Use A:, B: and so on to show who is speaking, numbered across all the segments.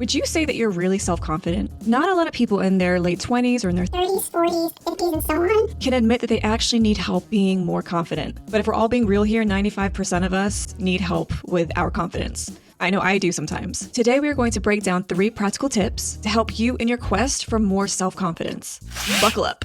A: Would you say that you're really self-confident? Not a lot of people in their late 20s or in their
B: 30s, 40s, 50s, and so on
A: can admit that they actually need help being more confident. But if we're all being real here, 95% of us need help with our confidence. I know I do sometimes. Today, we are going to break down 3 practical tips to help you in your quest for more self-confidence. Buckle up.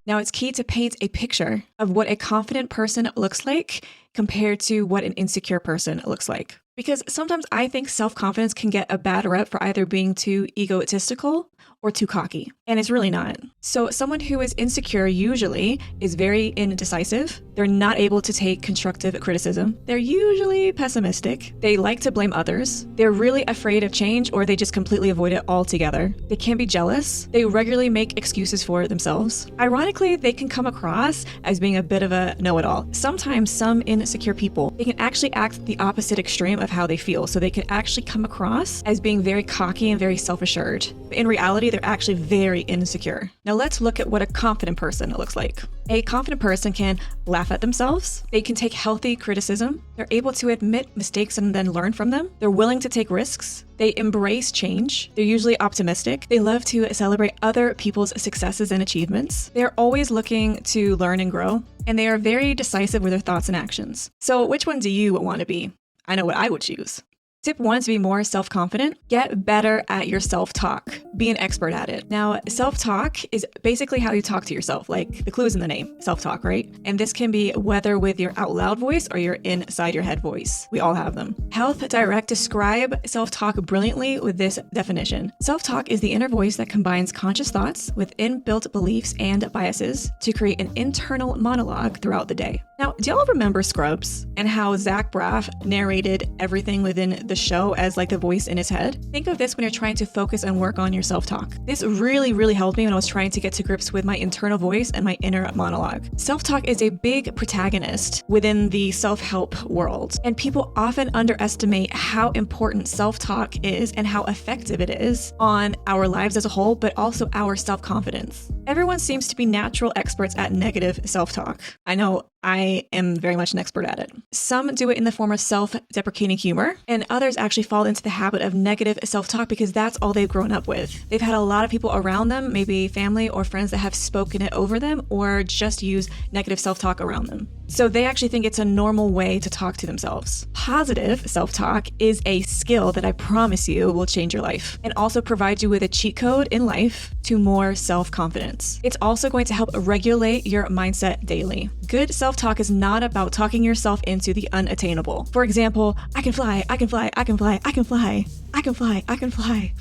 A: Now, it's key to paint a picture of what a confident person looks like compared to what an insecure person looks like. Because sometimes I think self-confidence can get a bad rep for either being too egotistical or too cocky, and it's really not. So someone who is insecure usually is very indecisive. They're not able to take constructive criticism. They're usually pessimistic. They like to blame others. They're really afraid of change, or they just completely avoid it altogether. They can be jealous. They regularly make excuses for themselves. Ironically, they can come across as being a bit of a know-it-all. Sometimes some insecure people, they can actually act the opposite extreme of how they feel. So they can actually come across as being very cocky and very self-assured. But in reality, they're actually very insecure. Now let's look at what a confident person looks like. A confident person can laugh at themselves. They can take healthy criticism. They're able to admit mistakes and then learn from them. They're willing to take risks. They embrace change. They're usually optimistic. They love to celebrate other people's successes and achievements. They're always looking to learn and grow. And they are very decisive with their thoughts and actions. So which one do you want to be? I know what I would choose. Tip 1 to be more self-confident, get better at your self-talk. Be an expert at it. Now, self-talk is basically how you talk to yourself, like the clue is in the name, self-talk, right? And this can be whether with your out loud voice or your inside your head voice. We all have them. healtheir describe self-talk brilliantly with this definition. Self-talk is the inner voice that combines conscious thoughts with inbuilt beliefs and biases to create an internal monologue throughout the day. Now, do y'all remember Scrubs and how Zach Braff narrated everything within the show as like the voice in his head? Think of this when you're trying to focus and work on your self-talk. This really helped me when I was trying to get to grips with my internal voice and my inner monologue. Self-talk is a big protagonist within the self-help world, and people often underestimate how important self-talk is and how effective it is on our lives as a whole, but also our self-confidence. Everyone seems to be natural experts at negative self-talk. I know I am very much an expert at it. Some do it in the form of self-deprecating humor, and others actually fall into the habit of negative self-talk because that's all they've grown up with. They've had a lot of people around them, maybe family or friends, that have spoken it over them or just use negative self-talk around them. So they actually think it's a normal way to talk to themselves. Positive self-talk is a skill that I promise you will change your life and also provide you with a cheat code in life to more self-confidence. It's also going to help regulate your mindset daily. Good self-talk is not about talking yourself into the unattainable. For example, I can fly, I can fly, I can fly, I can fly, I can fly, I can fly.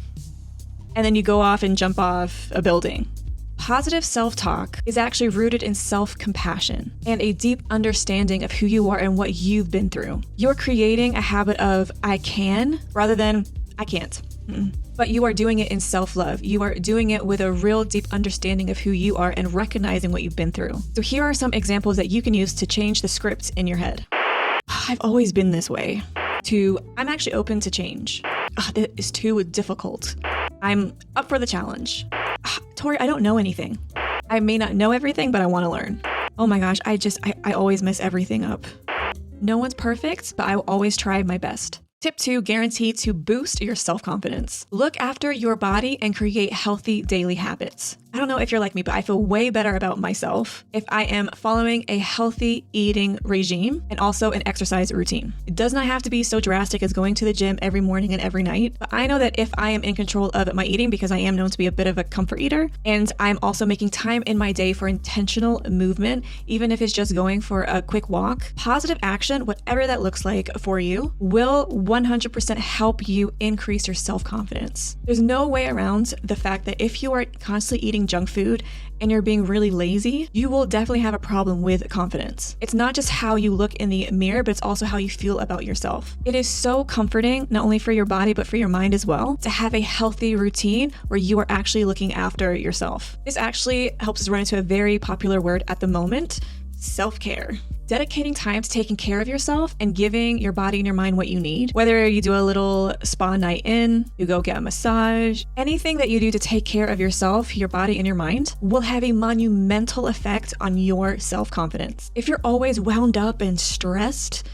A: And then you go off and jump off a building. Positive self-talk is actually rooted in self-compassion and a deep understanding of who you are and what you've been through. You're creating a habit of I can rather than I can't. But you are doing it in self-love. You are doing it with a real deep understanding of who you are and recognizing what you've been through. So here are some examples that you can use to change the script in your head. I've always been this way. To I'm actually open to change. This is too difficult. I'm up for the challenge. Tori, I don't know anything. I may not know everything, but I want to learn. Oh my gosh, I always mess everything up. No one's perfect, but I will always try my best. Tip 2, guaranteed to boost your self-confidence. Look after your body and create healthy daily habits. I don't know if you're like me, but I feel way better about myself if I am following a healthy eating regime and also an exercise routine. It does not have to be so drastic as going to the gym every morning and every night, but I know that if I am in control of my eating, because I am known to be a bit of a comfort eater, and I'm also making time in my day for intentional movement, even if it's just going for a quick walk, positive action, whatever that looks like for you, will 100% help you increase your self-confidence. There's no way around the fact that if you are constantly eating junk food and you're being really lazy, you will definitely have a problem with confidence. It's not just how you look in the mirror, but it's also how you feel about yourself. It is so comforting, not only for your body, but for your mind as well, to have a healthy routine where you are actually looking after yourself. This actually helps us run into a very popular word at the moment, self-care. Dedicating time to taking care of yourself and giving your body and your mind what you need. Whether you do a little spa night in, you go get a massage, anything that you do to take care of yourself, your body, and your mind will have a monumental effect on your self-confidence. If you're always wound up and stressed,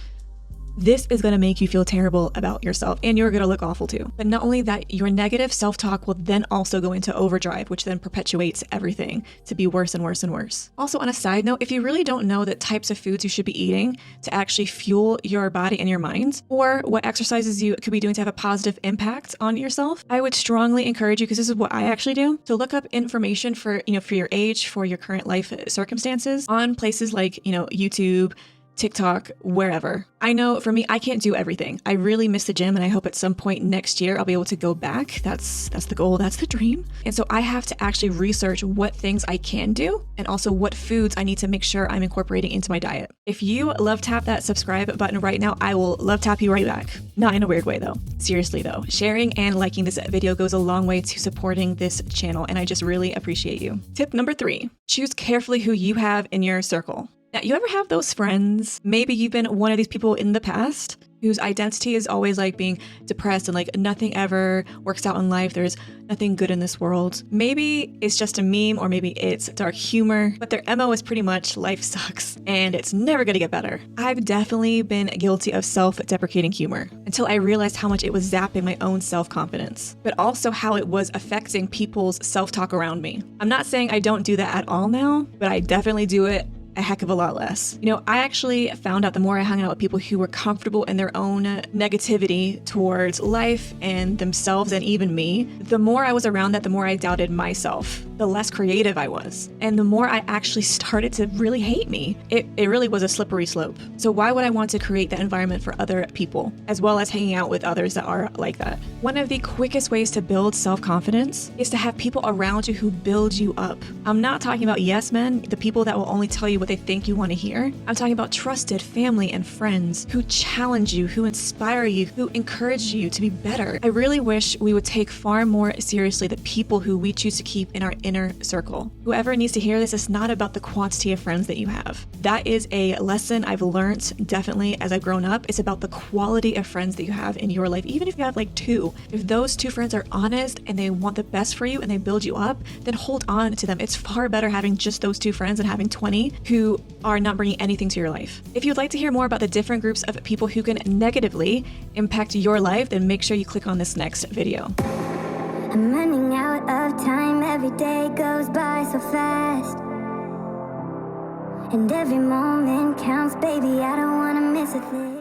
A: this is going to make you feel terrible about yourself, and you're going to look awful too. But not only that, your negative self-talk will then also go into overdrive, which then perpetuates everything to be worse and worse and worse. Also, on a side note, if you really don't know the types of foods you should be eating to actually fuel your body and your mind, or what exercises you could be doing to have a positive impact on yourself, I would strongly encourage you, because this is what I actually do, to look up information for your age, for your current life circumstances on places like, YouTube, TikTok, wherever. I know for me, I can't do everything. I really miss the gym, and I hope at some point next year I'll be able to go back. That's the goal, that's the dream. And so I have to actually research what things I can do and also what foods I need to make sure I'm incorporating into my diet. If you love tap that subscribe button right now, I will love tap you right back. Not in a weird way though. Seriously though, sharing and liking this video goes a long way to supporting this channel, and I just really appreciate you. Tip number 3, choose carefully who you have in your circle. Now, you ever have those friends? Maybe you've been one of these people in the past whose identity is always like being depressed and like nothing ever works out in life. There's nothing good in this world. Maybe it's just a meme, or maybe it's dark humor, but their MO is pretty much life sucks and it's never gonna get better. I've definitely been guilty of self-deprecating humor until I realized how much it was zapping my own self-confidence, but also how it was affecting people's self-talk around me. I'm not saying I don't do that at all now, but I definitely do it a heck of a lot less. I actually found out the more I hung out with people who were comfortable in their own negativity towards life and themselves and even me, the more I was around that, the more I doubted myself, the less creative I was, and the more I actually started to really hate me. It really was a slippery slope. So why would I want to create that environment for other people, as well as hanging out with others that are like that? One of the quickest ways to build self-confidence is to have people around you who build you up. I'm not talking about yes men, the people that will only tell you what they think you want to hear. I'm talking about trusted family and friends who challenge you, who inspire you, who encourage you to be better. I really wish we would take far more seriously the people who we choose to keep in our inner circle. Whoever needs to hear this, it's not about the quantity of friends that you have. That is a lesson I've learned definitely as I've grown up. It's about the quality of friends that you have in your life. Even if you have like 2, if those 2 friends are honest and they want the best for you and they build you up, then hold on to them. It's far better having just those 2 friends than having 20 who are not bringing anything to your life. If you'd like to hear more about the different groups of people who can negatively impact your life, then make sure you click on this next video.
B: I'm running out of time, every day goes by so fast, and every moment counts, baby, I don't wanna miss a thing.